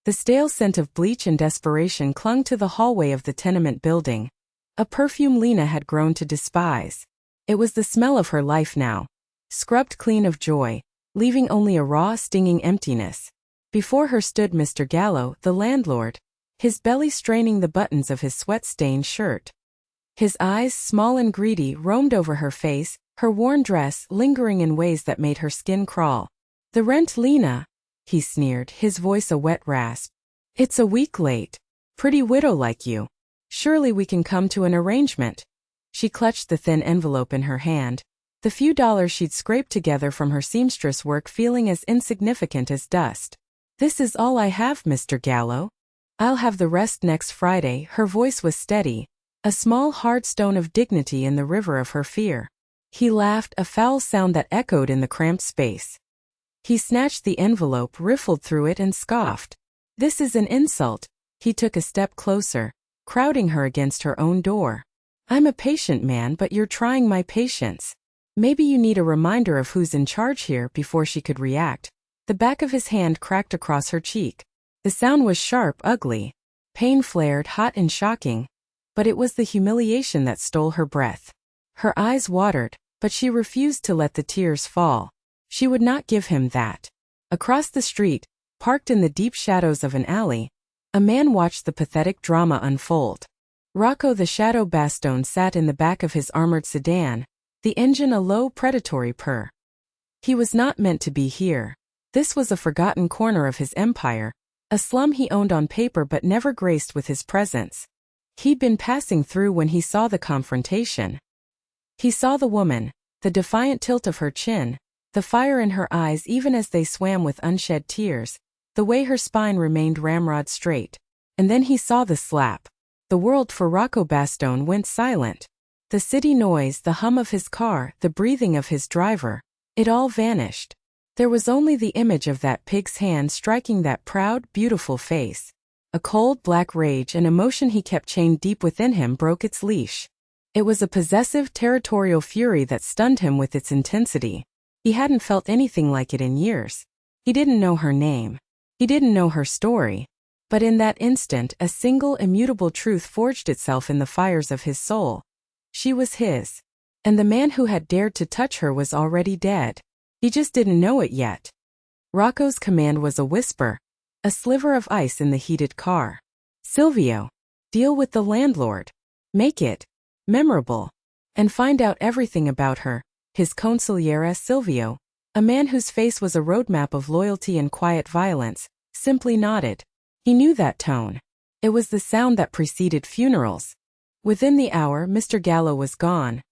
The stale scent of bleach and desperation clung to the hallway of the tenement building. A perfume Lena had grown to despise. It was the smell of her life now. Scrubbed clean of joy, leaving only a raw, stinging emptiness. Before her stood Mr. Gallo, the landlord, his belly straining the buttons of his sweat-stained shirt. His eyes, small and greedy, roamed over her face, her worn dress lingering in ways that made her skin crawl. "The rent, Lena," he sneered, his voice a wet rasp. "It's a week late. Pretty widow like you. Surely we can come to an arrangement." She clutched the thin envelope in her hand, the few dollars she'd scraped together from her seamstress work feeling as insignificant as dust. "This is all I have, Mr. Gallo. I'll have the rest next Friday." Her voice was steady, a small hard stone of dignity in the river of her fear. He laughed, a foul sound that echoed in the cramped space. He snatched the envelope, riffled through it and scoffed. "This is an insult." He took a step closer, crowding her against her own door. "I'm a patient man, but you're trying my patience. Maybe you need a reminder of who's in charge here." Before she could react, the back of his hand cracked across her cheek. The sound was sharp, ugly. Pain flared, hot and shocking. But it was the humiliation that stole her breath. Her eyes watered, but she refused to let the tears fall. She would not give him that. Across the street, parked in the deep shadows of an alley, a man watched the pathetic drama unfold. Rocco the Shadow Bastone sat in the back of his armored sedan, the engine a low, predatory purr. He was not meant to be here. This was a forgotten corner of his empire, a slum he owned on paper but never graced with his presence. He'd been passing through when he saw the confrontation. He saw the woman, the defiant tilt of her chin, the fire in her eyes even as they swam with unshed tears, the way her spine remained ramrod straight. And then he saw the slap. The world for Rocco Bastone went silent. The city noise, the hum of his car, the breathing of his driver, it all vanished. There was only the image of that pig's hand striking that proud, beautiful face. A cold, black rage and emotion he kept chained deep within him broke its leash. It was a possessive, territorial fury that stunned him with its intensity. He hadn't felt anything like it in years. He didn't know her name. He didn't know her story. But in that instant, a single, immutable truth forged itself in the fires of his soul. She was his. And the man who had dared to touch her was already dead. He just didn't know it yet. Rocco's command was a whisper, a sliver of ice in the heated car. "Silvio, deal with the landlord. Make it memorable. And find out everything about her." His consigliere Silvio, a man whose face was a roadmap of loyalty and quiet violence, simply nodded. He knew that tone. It was the sound that preceded funerals. Within the hour, Mr. Gallo was gone.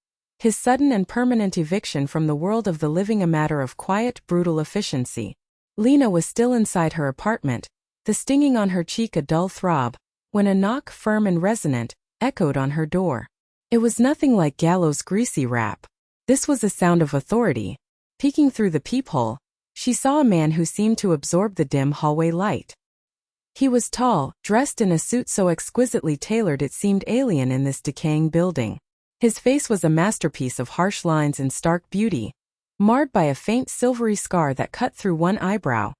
His sudden and permanent eviction from the world of the living a matter of quiet, brutal efficiency. Lena was still inside her apartment, the stinging on her cheek a dull throb, when a knock, firm and resonant, echoed on her door. It was nothing like Gallo's greasy rap. This was a sound of authority. Peeking through the peephole, she saw a man who seemed to absorb the dim hallway light. He was tall, dressed in a suit so exquisitely tailored it seemed alien in this decaying building. His face was a masterpiece of harsh lines and stark beauty, marred by a faint silvery scar that cut through one eyebrow,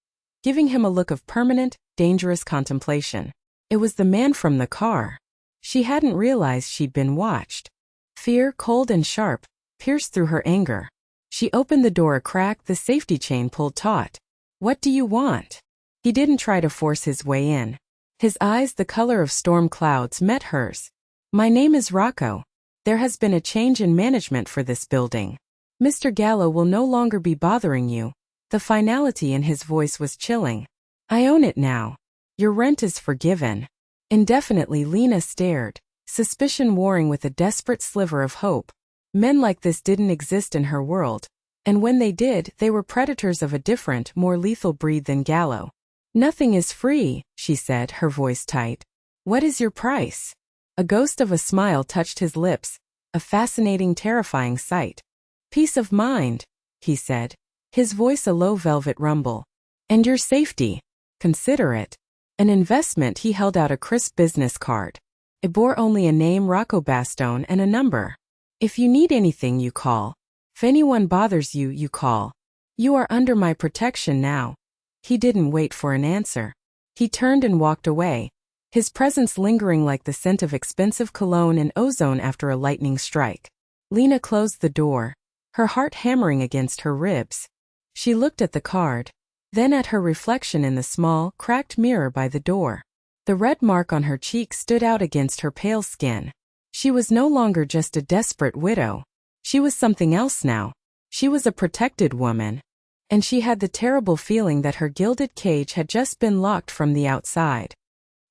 giving him a look of permanent, dangerous contemplation. It was the man from the car. She hadn't realized she'd been watched. Fear, cold and sharp, pierced through her anger. She opened the door a crack, the safety chain pulled taut. "What do you want?" He didn't try to force his way in. His eyes, the color of storm clouds, met hers. "My name is Rocco. There has been a change in management for this building. Mr. Gallo will no longer be bothering you." The finality in his voice was chilling. "I own it now. Your rent is forgiven." Indefinitely Lena stared, suspicion warring with a desperate sliver of hope. Men like this didn't exist in her world, and when they did, they were predators of a different, more lethal breed than Gallo. "Nothing is free," she said, her voice tight. "What is your price?" A ghost of a smile touched his lips, a fascinating, terrifying sight. "Peace of mind," he said, his voice a low velvet rumble. "And your safety. Consider it." An investment. He held out a crisp business card. It bore only a name, Rocco Bastone, and a number. "If you need anything, you call. If anyone bothers you, you call. You are under my protection now." He didn't wait for an answer. He turned and walked away, his presence lingering like the scent of expensive cologne and ozone after a lightning strike. Lena closed the door, her heart hammering against her ribs. She looked at the card, then at her reflection in the small, cracked mirror by the door. The red mark on her cheek stood out against her pale skin. She was no longer just a desperate widow. She was something else now. She was a protected woman. And she had the terrible feeling that her gilded cage had just been locked from the outside.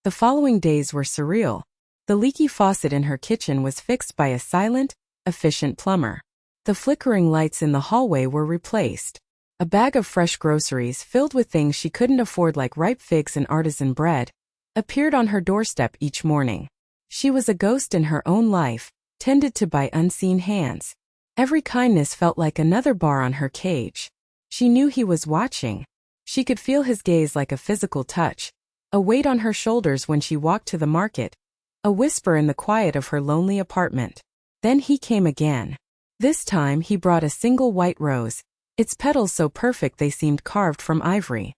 The following days were surreal. The leaky faucet in her kitchen was fixed by a silent, efficient plumber. The flickering lights in the hallway were replaced. A bag of fresh groceries filled with things she couldn't afford like ripe figs and artisan bread appeared on her doorstep each morning. She was a ghost in her own life, tended to by unseen hands. Every kindness felt like another bar on her cage. She knew he was watching. She could feel his gaze like a physical touch, a weight on her shoulders when she walked to the market, a whisper in the quiet of her lonely apartment. Then he came again. This time he brought a single white rose, its petals so perfect they seemed carved from ivory.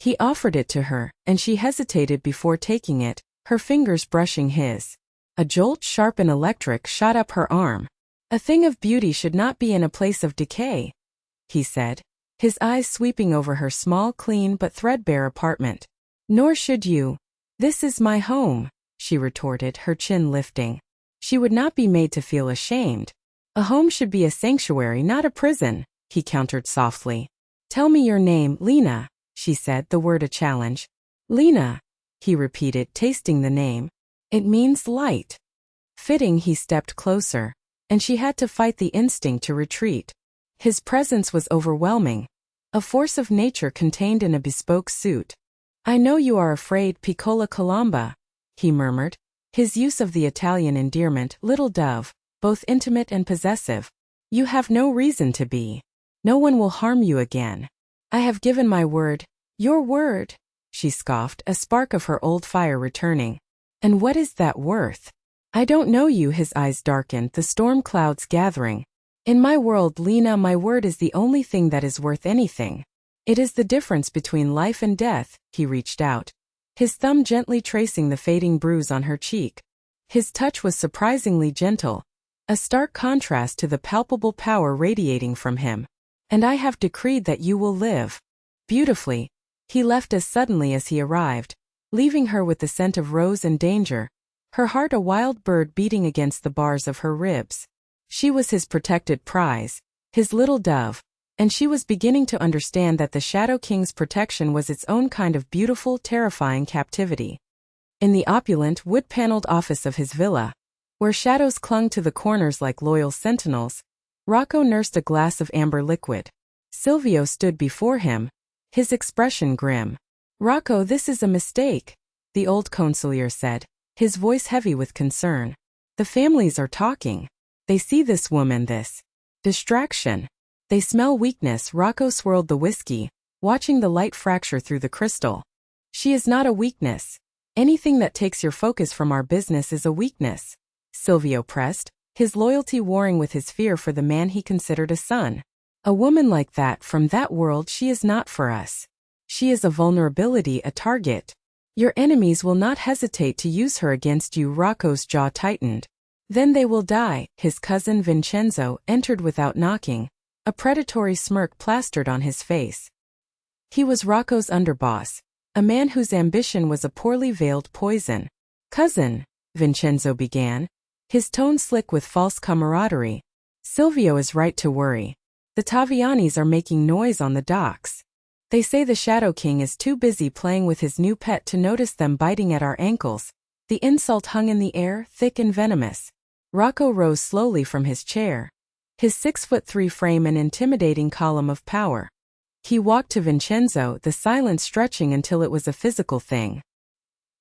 He offered it to her, and she hesitated before taking it, her fingers brushing his. A jolt sharp and electric shot up her arm. A thing of beauty should not be in a place of decay, he said, his eyes sweeping over her small, clean but threadbare apartment. Nor should you. This is my home, she retorted, her chin lifting. She would not be made to feel ashamed. A home should be a sanctuary, not a prison, he countered softly. Tell me your name, Lena, she said, the word a challenge. Lena, he repeated, tasting the name. It means light. Fitting. He stepped closer, and she had to fight the instinct to retreat. His presence was overwhelming, a force of nature contained in a bespoke suit. I know you are afraid, piccola colomba, he murmured, his use of the Italian endearment, little dove, both intimate and possessive. You have no reason to be. No one will harm you again. I have given my word. Your word, she scoffed, a spark of her old fire returning. And what is that worth? I don't know you. His eyes darkened, the storm clouds gathering. In my world, Lena, my word is the only thing that is worth anything. It is the difference between life and death. He reached out, his thumb gently tracing the fading bruise on her cheek. His touch was surprisingly gentle, a stark contrast to the palpable power radiating from him. And I have decreed that you will live. Beautifully. He left as suddenly as he arrived, leaving her with the scent of rose and danger, her heart a wild bird beating against the bars of her ribs. She was his protected prize, his little dove, and she was beginning to understand that the Shadow King's protection was its own kind of beautiful, terrifying captivity. In the opulent, wood-paneled office of his villa, where shadows clung to the corners like loyal sentinels, Rocco nursed a glass of amber liquid. Silvio stood before him, his expression grim. Rocco, this is a mistake, the old consigliere said, his voice heavy with concern. The families are talking. They see this woman, this distraction. They smell weakness. Rocco swirled the whiskey, watching the light fracture through the crystal. She is not a weakness. Anything that takes your focus from our business is a weakness, Silvio pressed, his loyalty warring with his fear for the man he considered a son. A woman like that, from that world, she is not for us. She is a vulnerability, a target. Your enemies will not hesitate to use her against you. Rocco's jaw tightened. Then they will die. His cousin Vincenzo entered without knocking, a predatory smirk plastered on his face. He was Rocco's underboss, a man whose ambition was a poorly veiled poison. Cousin, Vincenzo began, his tone slick with false camaraderie. Silvio is right to worry. The Tavianis are making noise on the docks. They say the Shadow King is too busy playing with his new pet to notice them biting at our ankles. The insult hung in the air, thick and venomous. Rocco rose slowly from his chair, his 6'3" frame an intimidating column of power. He walked to Vincenzo, the silence stretching until it was a physical thing.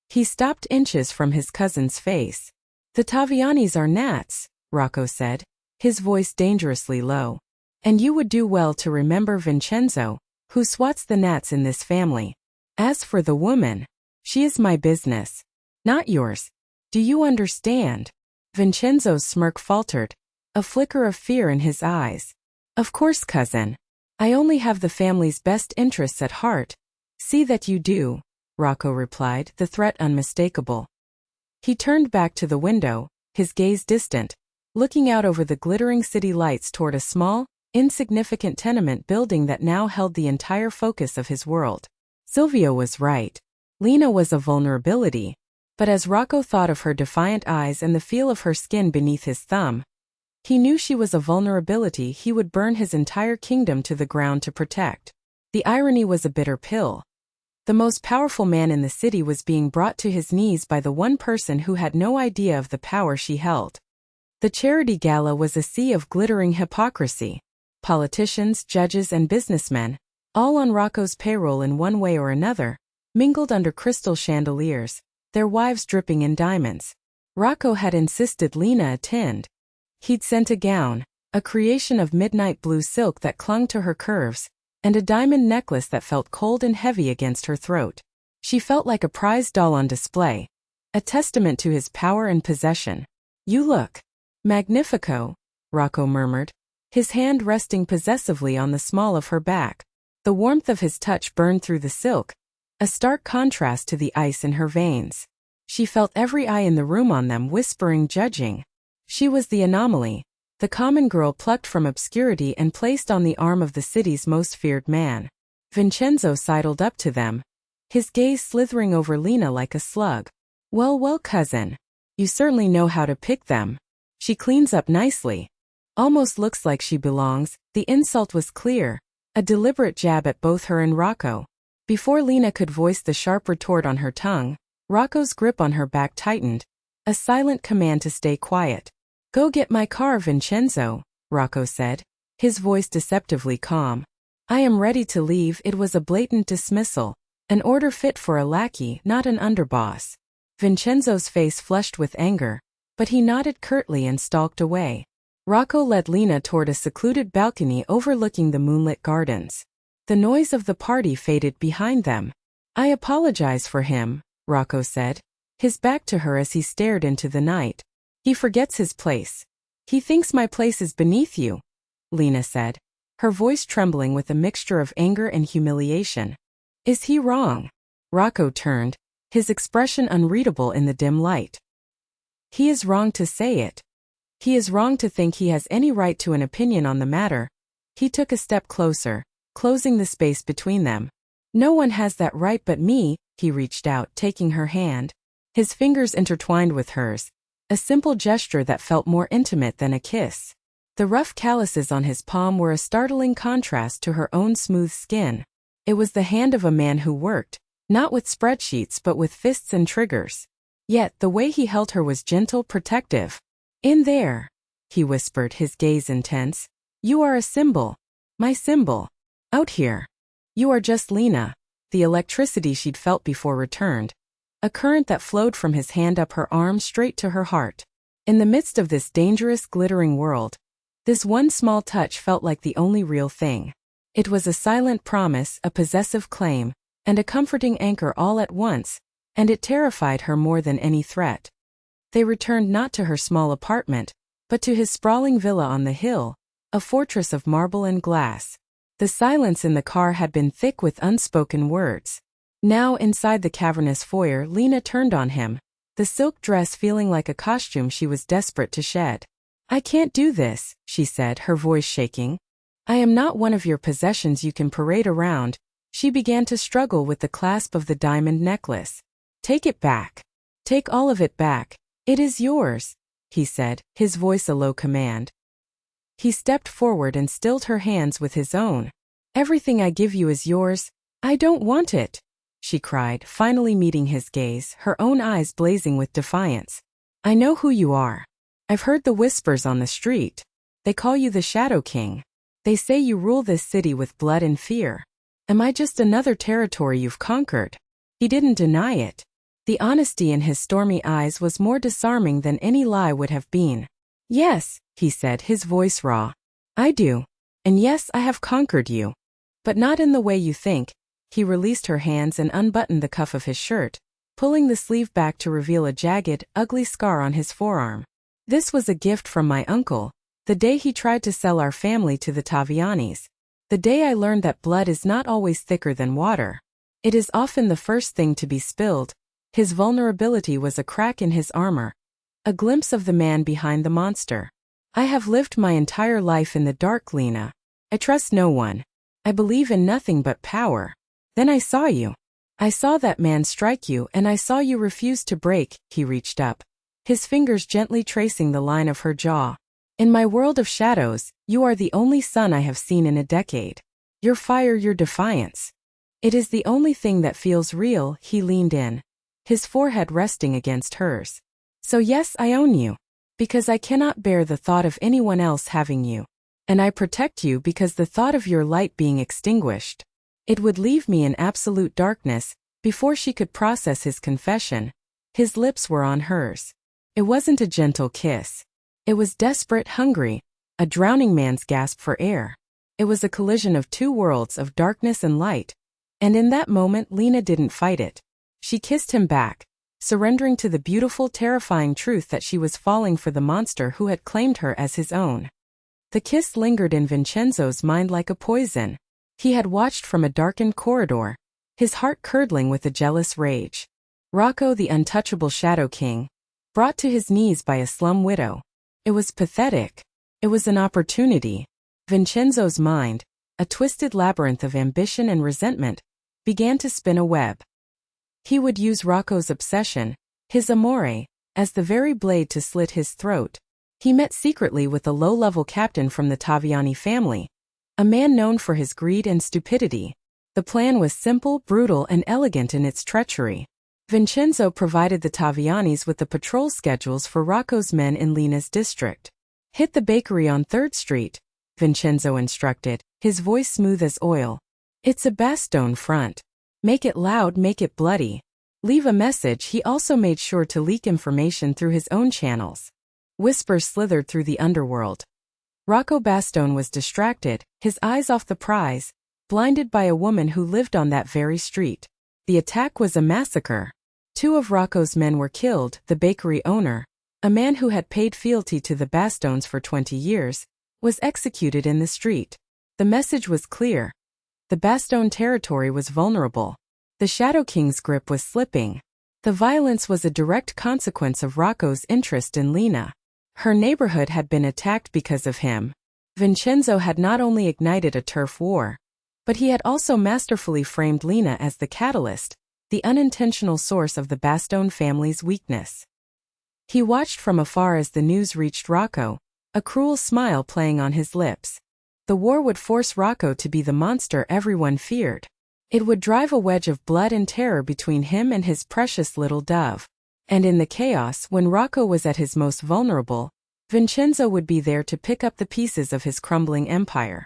He stopped inches from his cousin's face. The Tavianis are gnats, Rocco said, his voice dangerously low. And you would do well to remember Vincenzo, who swats the gnats in this family. As for the woman, she is my business, not yours. Do you understand? Vincenzo's smirk faltered, a flicker of fear in his eyes. Of course, cousin. I only have the family's best interests at heart. See that you do. Rocco replied, the threat unmistakable. He turned back to the window, his gaze distant, looking out over the glittering city lights toward a small, insignificant tenement building that now held the entire focus of his world. Silvio was right. Lena was a vulnerability. But as Rocco thought of her defiant eyes and the feel of her skin beneath his thumb, he knew she was a vulnerability he would burn his entire kingdom to the ground to protect. The irony was a bitter pill. The most powerful man in the city was being brought to his knees by the one person who had no idea of the power she held. The charity gala was a sea of glittering hypocrisy. Politicians, judges, and businessmen, all on Rocco's payroll in one way or another, mingled under crystal chandeliers, their wives dripping in diamonds. Rocco had insisted Lena attend. He'd sent a gown, a creation of midnight blue silk that clung to her curves, and a diamond necklace that felt cold and heavy against her throat. She felt like a prized doll on display, a testament to his power and possession. "You look magnifico," Rocco murmured, his hand resting possessively on the small of her back. The warmth of his touch burned through the silk, a stark contrast to the ice in her veins. She felt every eye in the room on them, whispering, judging. She was the anomaly, the common girl plucked from obscurity and placed on the arm of the city's most feared man. Vincenzo sidled up to them, his gaze slithering over Lena like a slug. Well, cousin. You certainly know how to pick them. She cleans up nicely. Almost looks like she belongs." The insult was clear, a deliberate jab at both her and Rocco. Before Lena could voice the sharp retort on her tongue, Rocco's grip on her back tightened, a silent command to stay quiet. "Go get my car, Vincenzo," Rocco said, his voice deceptively calm. "I am ready to leave." It was a blatant dismissal, an order fit for a lackey, not an underboss. Vincenzo's face flushed with anger, but he nodded curtly and stalked away. Rocco led Lena toward a secluded balcony overlooking the moonlit gardens. The noise of the party faded behind them. "I apologize for him," Rocco said, his back to her as he stared into the night. "He forgets his place. He thinks my place is beneath you," Lena said, her voice trembling with a mixture of anger and humiliation. "Is he wrong?" Rocco turned, his expression unreadable in the dim light. "He is wrong to say it. He is wrong to think he has any right to an opinion on the matter." He took a step closer, closing the space between them. "No one has that right but me." He reached out, taking her hand. His fingers intertwined with hers, a simple gesture that felt more intimate than a kiss. The rough calluses on his palm were a startling contrast to her own smooth skin. It was the hand of a man who worked, not with spreadsheets but with fists and triggers. Yet the way he held her was gentle, protective. "In there," he whispered, his gaze intense. "You are a symbol. My symbol. Out here. You are just Lena." The electricity she'd felt before returned, a current that flowed from his hand up her arm straight to her heart. In the midst of this dangerous, glittering world, this one small touch felt like the only real thing. It was a silent promise, a possessive claim, and a comforting anchor all at once, and it terrified her more than any threat. They returned not to her small apartment, but to his sprawling villa on the hill, a fortress of marble and glass. The silence in the car had been thick with unspoken words. Now, inside the cavernous foyer, Lena turned on him, the silk dress feeling like a costume she was desperate to shed. "I can't do this," she said, her voice shaking. "I am not one of your possessions you can parade around." She began to struggle with the clasp of the diamond necklace. "Take it back. Take all of it back. It is yours," he said, his voice a low command. He stepped forward and stilled her hands with his own. "Everything I give you is yours." "I don't want it," she cried, finally meeting his gaze, her own eyes blazing with defiance. "I know who you are. I've heard the whispers on the street. They call you the Shadow King. They say you rule this city with blood and fear. Am I just another territory you've conquered?" He didn't deny it. The honesty in his stormy eyes was more disarming than any lie would have been. "Yes," he said, his voice raw. "I do. And yes, I have conquered you. But not in the way you think." He released her hands and unbuttoned the cuff of his shirt, pulling the sleeve back to reveal a jagged, ugly scar on his forearm. "This was a gift from my uncle, the day he tried to sell our family to the Tavianis. The day I learned that blood is not always thicker than water. It is often the first thing to be spilled. His vulnerability was a crack in his armor, a glimpse of the man behind the monster. I have lived my entire life in the dark, Lena. I trust no one. I believe in nothing but power. Then I saw you. I saw that man strike you, and I saw you refuse to break. He reached up, his fingers gently tracing the line of her jaw. In my world of shadows, you are the only sun I have seen in a decade. Your fire, your defiance. It is the only thing that feels real. He leaned in, his forehead resting against hers. So yes, I own you. Because I cannot bear the thought of anyone else having you. And I protect you because the thought of your light being extinguished, it would leave me in absolute darkness. Before she could process his confession, his lips were on hers. It wasn't a gentle kiss. It was desperate, hungry, a drowning man's gasp for air. It was a collision of two worlds of darkness and light. And in that moment, Lena didn't fight it. She kissed him back, surrendering to the beautiful, terrifying truth that she was falling for the monster who had claimed her as his own. The kiss lingered in Vincenzo's mind like a poison. He had watched from a darkened corridor, his heart curdling with a jealous rage. Rocco, the untouchable Shadow King, brought to his knees by a slum widow. It was pathetic. It was an opportunity. Vincenzo's mind, a twisted labyrinth of ambition and resentment, began to spin a web. He would use Rocco's obsession, his amore, as the very blade to slit his throat. He met secretly with a low-level captain from the Taviani family, a man known for his greed and stupidity. The plan was simple, brutal, and elegant in its treachery. Vincenzo provided the Tavianis with the patrol schedules for Rocco's men in Lena's district. Hit the bakery on 3rd Street, Vincenzo instructed, his voice smooth as oil. It's a Bastogne front. Make it loud, make it bloody. Leave a message. He also made sure to leak information through his own channels. Whispers slithered through the underworld. Rocco Bastogne was distracted, his eyes off the prize, blinded by a woman who lived on that very street. The attack was a massacre. 2 of Rocco's men were killed. The bakery owner, a man who had paid fealty to the Bastognes for 20 years, was executed in the street. The message was clear. The Bastogne territory was vulnerable. The Shadow King's grip was slipping. The violence was a direct consequence of Rocco's interest in Lena. Her neighborhood had been attacked because of him. Vincenzo had not only ignited a turf war, but he had also masterfully framed Lena as the catalyst, the unintentional source of the Bastogne family's weakness. He watched from afar as the news reached Rocco, a cruel smile playing on his lips. The war would force Rocco to be the monster everyone feared. It would drive a wedge of blood and terror between him and his precious little dove. And in the chaos, when Rocco was at his most vulnerable, Vincenzo would be there to pick up the pieces of his crumbling empire.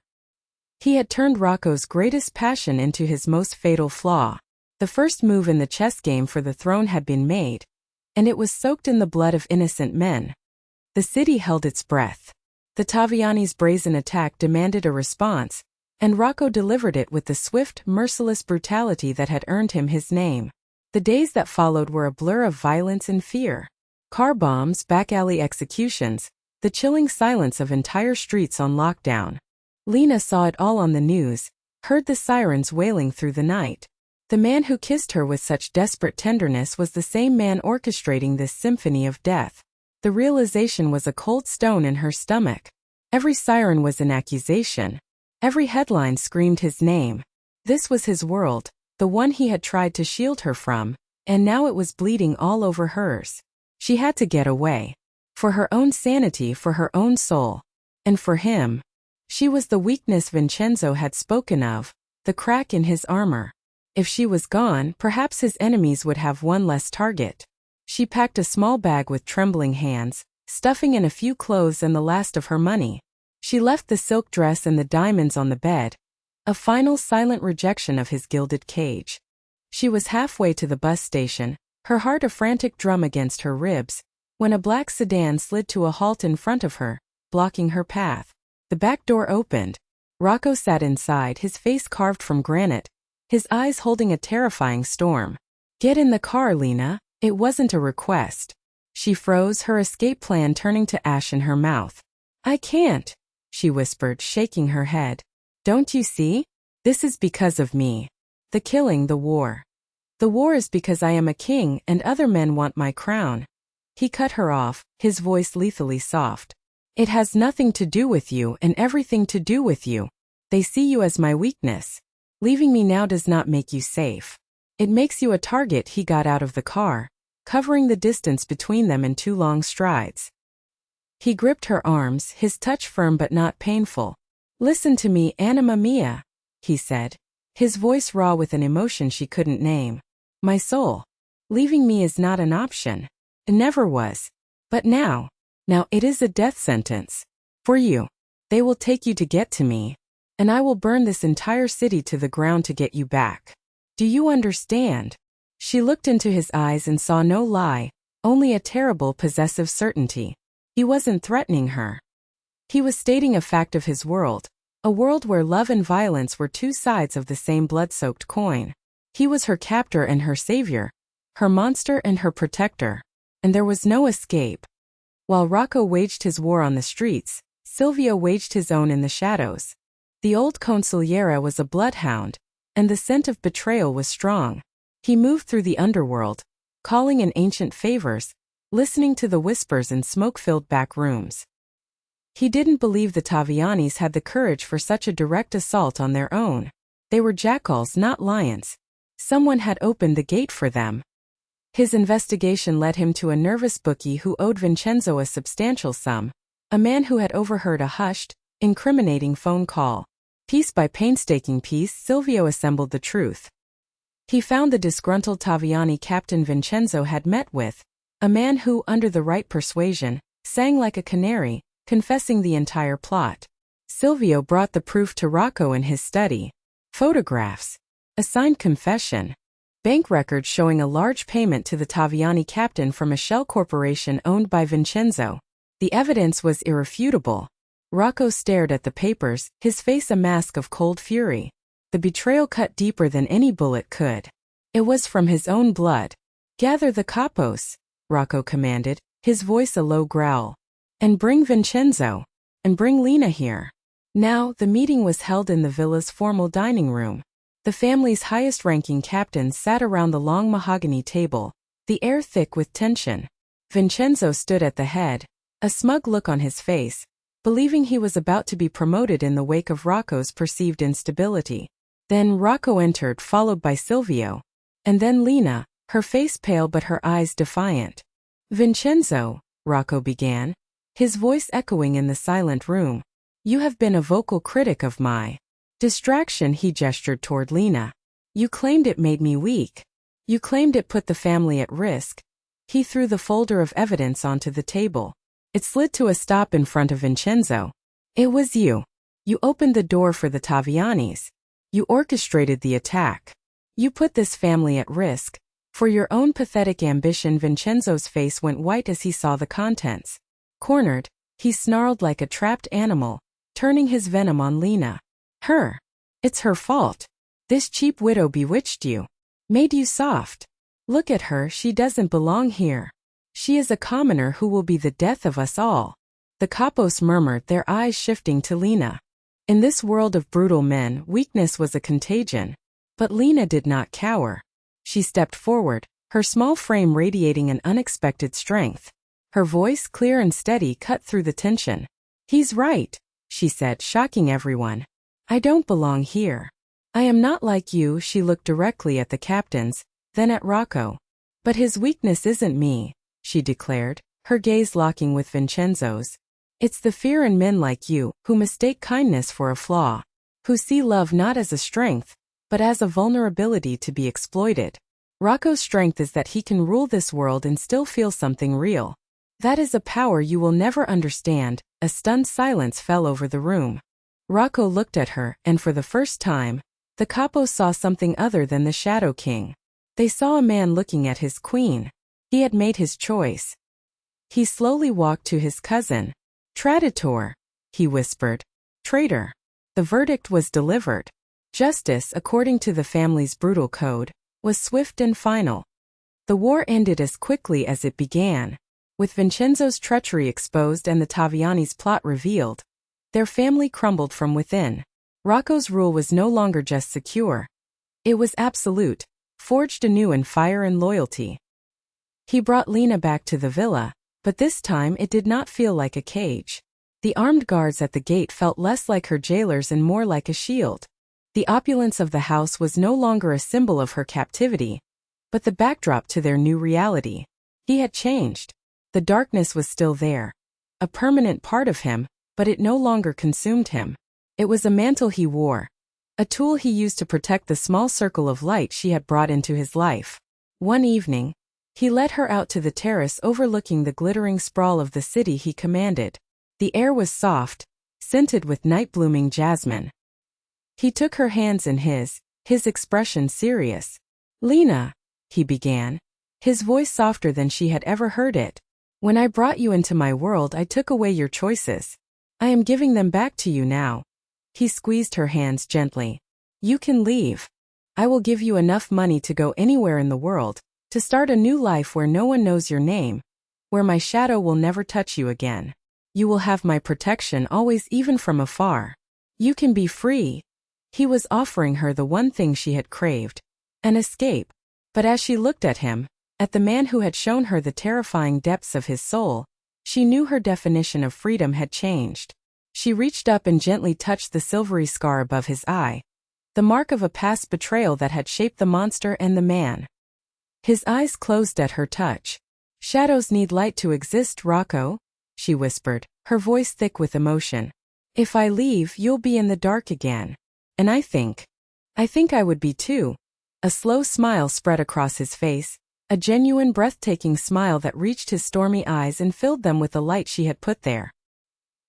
He had turned Rocco's greatest passion into his most fatal flaw. The first move in the chess game for the throne had been made, and it was soaked in the blood of innocent men. The city held its breath. The Taviani's brazen attack demanded a response, and Rocco delivered it with the swift, merciless brutality that had earned him his name. The days that followed were a blur of violence and fear. Car bombs, back-alley executions, the chilling silence of entire streets on lockdown. Lena saw it all on the news, heard the sirens wailing through the night. The man who kissed her with such desperate tenderness was the same man orchestrating this symphony of death. The realization was a cold stone in her stomach. Every siren was an accusation. Every headline screamed his name. This was his world, the one he had tried to shield her from, and now it was bleeding all over hers. She had to get away. For her own sanity, for her own soul. And for him. She was the weakness Vincenzo had spoken of, the crack in his armor. If she was gone, perhaps his enemies would have one less target. She packed a small bag with trembling hands, stuffing in a few clothes and the last of her money. She left the silk dress and the diamonds on the bed, a final silent rejection of his gilded cage. She was halfway to the bus station, her heart a frantic drum against her ribs, when a black sedan slid to a halt in front of her, blocking her path. The back door opened. Rocco sat inside, his face carved from granite, his eyes holding a terrifying storm. "Get in the car, Lena." It wasn't a request. She froze, her escape plan turning to ash in her mouth. "I can't," she whispered, shaking her head. "Don't you see? This is because of me. The killing, the war. The war is because I am a king and other men want my crown. He cut her off, his voice lethally soft. It has nothing to do with you and everything to do with you. They see you as my weakness. Leaving me now does not make you safe. It makes you a target. He got out of the car, covering the distance between them in 2 long strides. He gripped her arms, his touch firm but not painful. Listen to me, anima mia, he said, his voice raw with an emotion she couldn't name. My soul. Leaving me is not an option. It never was. But now it is a death sentence. For you. They will take you to get to me. And I will burn this entire city to the ground to get you back. Do you understand? She looked into his eyes and saw no lie, only a terrible possessive certainty. He wasn't threatening her. He was stating a fact of his world, a world where love and violence were 2 sides of the same blood-soaked coin. He was her captor and her savior, her monster and her protector, and there was no escape. While Rocco waged his war on the streets, Silvio waged his own in the shadows. The old consigliere was a bloodhound, and the scent of betrayal was strong. He moved through the underworld, calling in ancient favors, listening to the whispers in smoke-filled back rooms. He didn't believe the Tavianis had the courage for such a direct assault on their own. They were jackals, not lions. Someone had opened the gate for them. His investigation led him to a nervous bookie who owed Vincenzo a substantial sum, a man who had overheard a hushed, incriminating phone call. Piece by painstaking piece, Silvio assembled the truth. He found the disgruntled Taviani captain Vincenzo had met with, a man who, under the right persuasion, sang like a canary, confessing the entire plot. Silvio brought the proof to Rocco in his study. Photographs. A signed confession. Bank records showing a large payment to the Taviani captain from a shell corporation owned by Vincenzo. The evidence was irrefutable. Rocco stared at the papers, his face a mask of cold fury. The betrayal cut deeper than any bullet could. It was from his own blood. Gather the capos, Rocco commanded, his voice a low growl. And bring Vincenzo. And bring Lena here. Now, the meeting was held in the villa's formal dining room. The family's highest-ranking captains sat around the long mahogany table, the air thick with tension. Vincenzo stood at the head, a smug look on his face, believing he was about to be promoted in the wake of Rocco's perceived instability. Then Rocco entered, followed by Silvio. And then Lena, her face pale but her eyes defiant. Vincenzo, Rocco began, his voice echoing in the silent room. You have been a vocal critic of my distraction. He gestured toward Lena. You claimed it made me weak. You claimed it put the family at risk. He threw the folder of evidence onto the table. It slid to a stop in front of Vincenzo. It was you. You opened the door for the Tavianis. You orchestrated the attack. You put this family at risk. For your own pathetic ambition. Vincenzo's face went white as he saw the contents. Cornered, he snarled like a trapped animal, turning his venom on Lena. Her. It's her fault. This cheap widow bewitched you. Made you soft. Look at her, she doesn't belong here. She is a commoner who will be the death of us all. The capos murmured, their eyes shifting to Lena. In this world of brutal men, weakness was a contagion. But Lena did not cower. She stepped forward, her small frame radiating an unexpected strength. Her voice, clear and steady, cut through the tension. He's right, she said, shocking everyone. I don't belong here. I am not like you. She looked directly at the captains, then at Rocco. But his weakness isn't me, she declared, her gaze locking with Vincenzo's. It's the fear in men like you, who mistake kindness for a flaw, who see love not as a strength, but as a vulnerability to be exploited. Rocco's strength is that he can rule this world and still feel something real. That is a power you will never understand. A stunned silence fell over the room. Rocco looked at her, and for the first time, the capos saw something other than the Shadow King. They saw a man looking at his queen. He had made his choice. He slowly walked to his cousin. Traditor, he whispered. Traitor. The verdict was delivered. Justice, according to the family's brutal code, was swift and final. The war ended as quickly as it began. With Vincenzo's treachery exposed and the Taviani's plot revealed, their family crumbled from within. Rocco's rule was no longer just secure. It was absolute, forged anew in fire and loyalty. He brought Lena back to the villa, but this time it did not feel like a cage. The armed guards at the gate felt less like her jailers and more like a shield. The opulence of the house was no longer a symbol of her captivity, but the backdrop to their new reality. He had changed. The darkness was still there, a permanent part of him, but it no longer consumed him. It was a mantle he wore, a tool he used to protect the small circle of light she had brought into his life. One evening, he led her out to the terrace overlooking the glittering sprawl of the city he commanded. The air was soft, scented with night-blooming jasmine. He took her hands in his expression serious. "Lena," he began, his voice softer than she had ever heard it. "When I brought you into my world, I took away your choices. I am giving them back to you now." He squeezed her hands gently. "You can leave. I will give you enough money to go anywhere in the world, to start a new life where no one knows your name, where my shadow will never touch you again. You will have my protection always, even from afar. You can be free." He was offering her the one thing she had craved, an escape. But as she looked at him, at the man who had shown her the terrifying depths of his soul, she knew her definition of freedom had changed. She reached up and gently touched the silvery scar above his eye, the mark of a past betrayal that had shaped the monster and the man. His eyes closed at her touch. "Shadows need light to exist, Rocco," she whispered, her voice thick with emotion. "If I leave, you'll be in the dark again. And I think I would be too." A slow smile spread across his face, a genuine breathtaking smile that reached his stormy eyes and filled them with the light she had put there.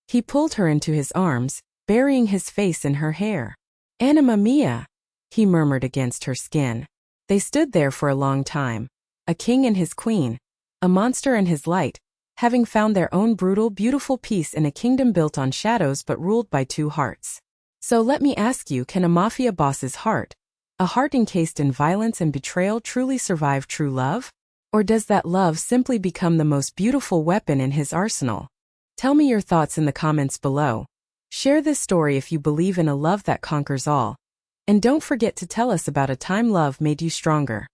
He pulled her into his arms, burying his face in her hair. "Anima mia," he murmured against her skin. They stood there for a long time, a king and his queen, a monster and his light, having found their own brutal, beautiful peace in a kingdom built on shadows but ruled by two hearts. So let me ask you, can a mafia boss's heart, a heart encased in violence and betrayal, truly survive true love? Or does that love simply become the most beautiful weapon in his arsenal? Tell me your thoughts in the comments below. Share this story if you believe in a love that conquers all. And don't forget to tell us about a time love made you stronger.